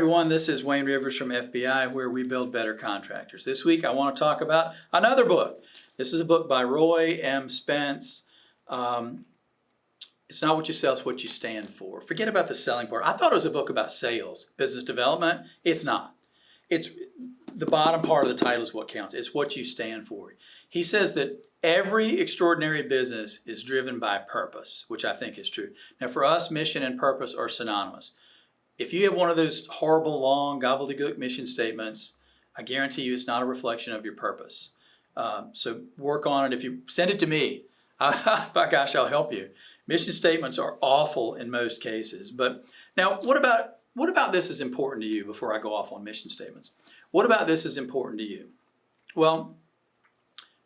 everyone, this is Wayne Rivers from FBI, where we build better contractors. This week I want to talk about another book. This is a book by Roy M. Spence. It's not what you sell, it's what you stand for. Forget about the selling part. I thought it was a book about sales, business development. It's not. It's the bottom part of the title is what counts. It's what you stand for. He says that every extraordinary business is driven by purpose, which I think is true. Now for us, mission and purpose are synonymous. If you have one of those horrible, long, gobbledygook mission statements, I guarantee you it's not a reflection of your purpose. So work on it. If you send it to me, by gosh, I'll help you. Mission statements are awful in most cases. But now, what about this is important to you before I go off on mission statements? What about this is important to you? Well,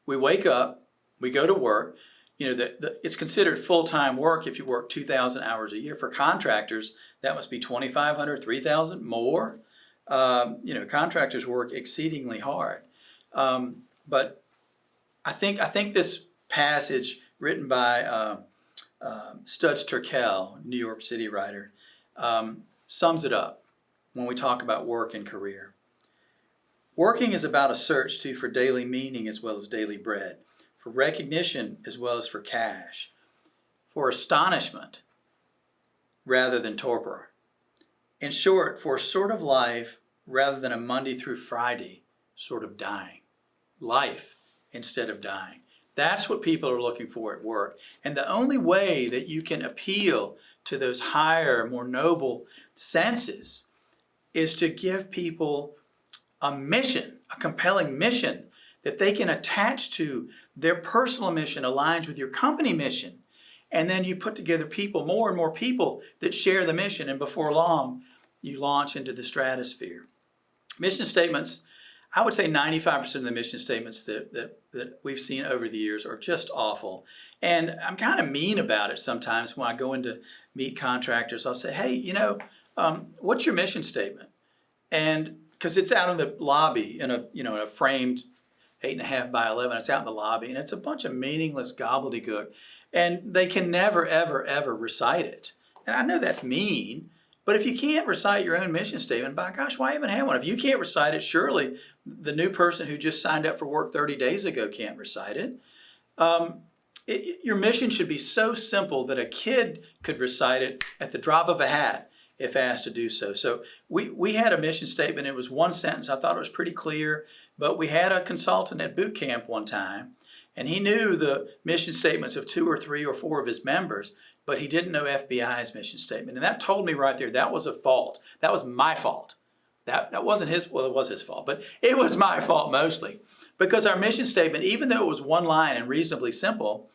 we wake up, we go to work. You know, it's considered full-time work if you work 2,000 hours a year. For contractors, that must be 2,500, 3,000 more. Contractors work exceedingly hard. But I think this passage written by Studs Terkel, New York City writer, sums it up when we talk about work and career. Working is about a search too for daily meaning as well as daily bread, for recognition as well as for cash, for astonishment rather than torpor. In short, for a sort of life rather than a Monday through Friday sort of dying. Life instead of dying. That's what people are looking for at work. And the only way that you can appeal to those higher, more noble senses is to give people a mission, a compelling mission that they can attach to. Their personal mission aligns with your company mission. And then you put together people, more and more people that share the mission. And before long, you launch into the stratosphere. Mission statements, I would say 95% of the mission statements that we've seen over the years are just awful. And I'm kind of mean about it sometimes when I go in to meet contractors. I'll say, hey, what's your mission statement? And because it's out in the lobby in a framed 8.5 by 11, it's out in the lobby, and it's a bunch of meaningless gobbledygook, and they can never, ever, ever recite it. And I know that's mean, but if you can't recite your own mission statement, by gosh, why even have one? If you can't recite it, surely the new person who just signed up for work 30 days ago can't recite it. Your mission should be so simple that a kid could recite it at the drop of a hat if asked to do so. So we had a mission statement. It was one sentence. I thought it was pretty clear, but we had a consultant at boot camp one time, and he knew the mission statements of 2 or 3 or 4 of his members, but he didn't know FBI's mission statement. And that told me right there that was a fault. That was my fault. That wasn't his, well, it was his fault, but it was my fault mostly. Because our mission statement, even though it was one line and reasonably simple,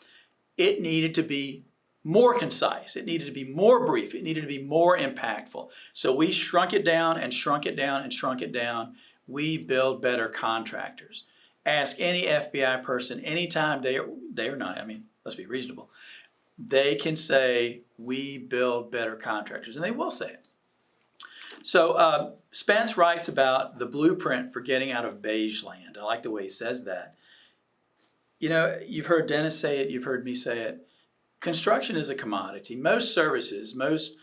it needed to be more concise. It needed to be more brief. It needed to be more impactful. So we shrunk it down and shrunk it down and shrunk it down. We build better contractors. Ask any FBI person anytime, day or night. I mean, let's be reasonable. They can say, we build better contractors, and they will say it. So Spence writes about the blueprint for getting out of beigeland. I like the way he says that. You know, you've heard Dennis say it, you've heard me say it. Construction is a commodity. Most services, most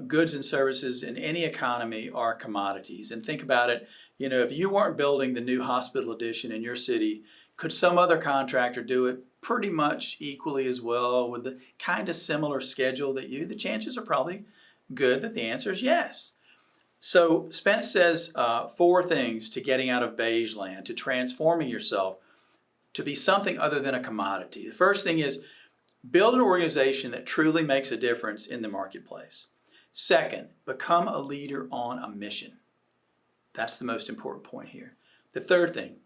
goods and services in any economy are commodities. And think about it, if you weren't building the new hospital addition in your city, could some other contractor do it pretty much equally as well with the kind of similar schedule that you? The chances are probably good that the answer is yes. So Spence says 4 things to getting out of beigeland, to transforming yourself to be something other than a commodity. The first thing is build an organization that truly makes a difference in the marketplace. Second, become a leader on a mission. That's the most important point here. The third thing,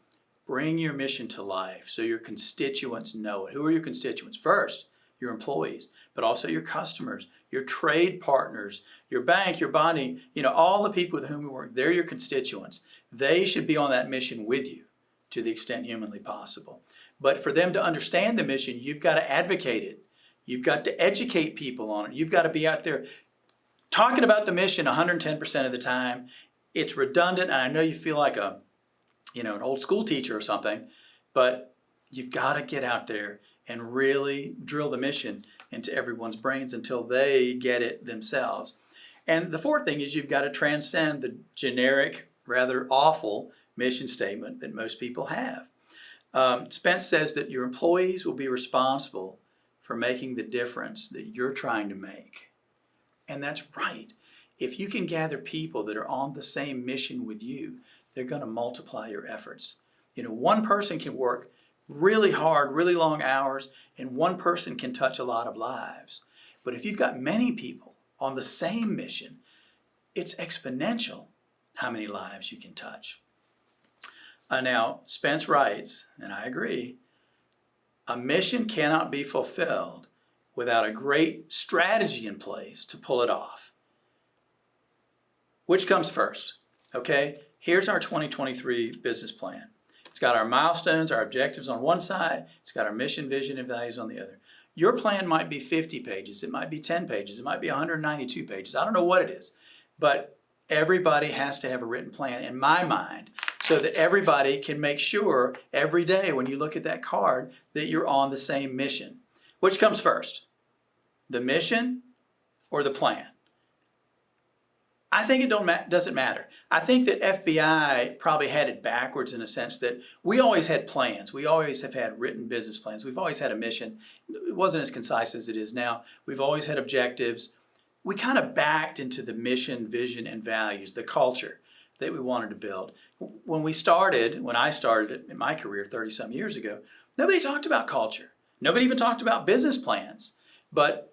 bring your mission to life so your constituents know it. Who are your constituents? First, your employees, but also your customers, your trade partners, your bank, your bonding, all the people with whom you work, they're your constituents. They should be on that mission with you to the extent humanly possible. But for them to understand the mission, you've got to advocate it. You've got to educate people on it. You've got to be out there talking about the mission 110% of the time. It's redundant, and I know you feel like an old school teacher or something, but you've got to get out there and really drill the mission into everyone's brains until they get it themselves. And the fourth thing is you've got to transcend the generic, rather awful mission statement that most people have. Spence says that your employees will be responsible for making the difference that you're trying to make. And that's right. If you can gather people that are on the same mission with you, they're going to multiply your efforts. You know, one person can work really hard, really long hours, and one person can touch a lot of lives. But if you've got many people on the same mission, it's exponential how many lives you can touch. Now, Spence writes, and I agree, a mission cannot be fulfilled without a great strategy in place to pull it off. Which comes first? Okay, here's our 2023 business plan. It's got our milestones, our objectives on one side. It's got our mission, vision, and values on the other. Your plan might be 50 pages. It might be 10 pages. It might be 192 pages. I don't know what it is. But everybody has to have a written plan, in my mind, so that everybody can make sure every day when you look at that card that you're on the same mission. Which comes first? The mission or the plan? I think it doesn't matter. I think that FBI probably had it backwards in a sense that we always had plans. We always have had written business plans. We've always had a mission. It wasn't as concise as it is now. We've always had objectives. We kind of backed into the mission, vision, and values, the culture that we wanted to build. When I started in my career 30-some years ago, nobody talked about culture. Nobody even talked about business plans. But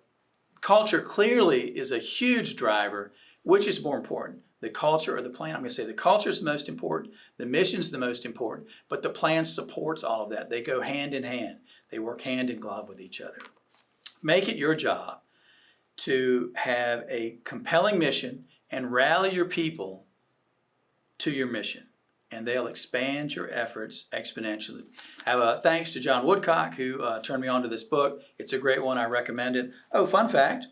culture clearly is a huge driver. Which is more important, the culture or the plan? I'm going to say the culture is the most important, the mission is the most important, but the plan supports all of that. They go hand in hand. They work hand in glove with each other. Make it your job to have a compelling mission and rally your people to your mission, and they'll expand your efforts exponentially. Have a thanks to John Woodcock, who turned me on to this book. It's a great one. I recommend it. Oh, fun fact.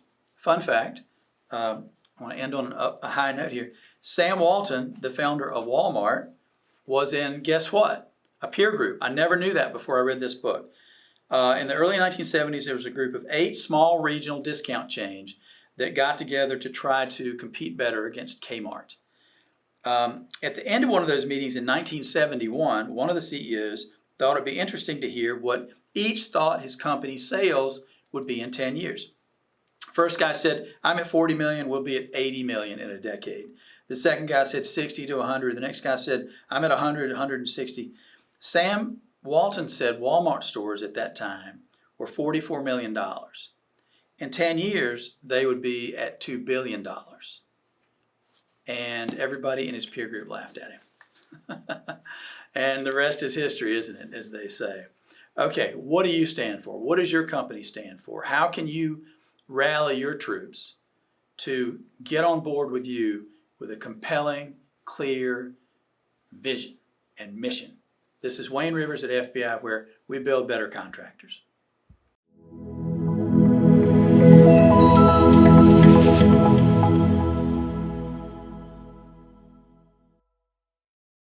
I want to end on a high note here. Sam Walton, the founder of Walmart, was in, guess what? A peer group. I never knew that before I read this book. In the early 1970s, there was a group of 8 small regional discount chains that got together to try to compete better against Kmart. At the end of one of those meetings in 1971, one of the CEOs thought it'd be interesting to hear what each thought his company's sales would be in 10 years. First guy said, I'm at 40 million, we'll be at 80 million in a decade. The second guy said 60 to 100. The next guy said, I'm at 100, 160. Sam Walton said Walmart stores at that time were $44 million. In 10 years, they would be at $2 billion. And everybody in his peer group laughed at him. And the rest is history, isn't it, as they say. Okay, what do you stand for? What does your company stand for? How can you rally your troops to get on board with you with a compelling, clear vision and mission? This is Wayne Rivers at FBI, where we build better contractors.